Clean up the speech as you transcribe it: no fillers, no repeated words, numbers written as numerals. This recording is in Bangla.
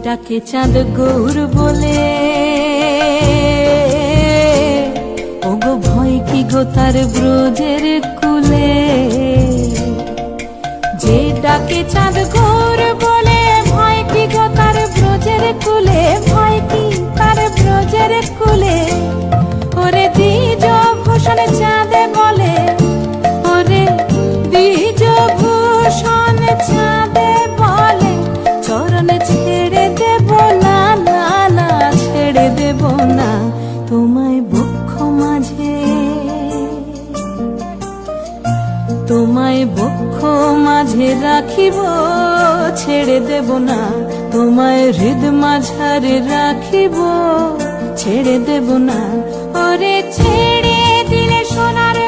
ডাকে চাঁদ গৌর বলে, ওগো ভয় কি গো তার ব্রজের কুলে। যে ডাকে চাঁদ গৌর বলে, ভয় কি গো তার ব্রজের কুলে, ভয় কি তার ব্রজের কুলে। ওরে দ্বিজ ভূষণ চাঁদে বলে, ওরে দ্বিজ ভূষণ চাঁদে বলে, চরণ ছেড়ে দেব না, না না ছেড়ে দেব না, তোমায় বক্ষ মাঝে, তোমায় বক্ষ মাঝে রাখিব, ছেড়ে দেব না, তোমায় হৃদ মাঝারে রাখিব, ছেড়ে দেব না। ওরে ছেড়ে দিলে সোনার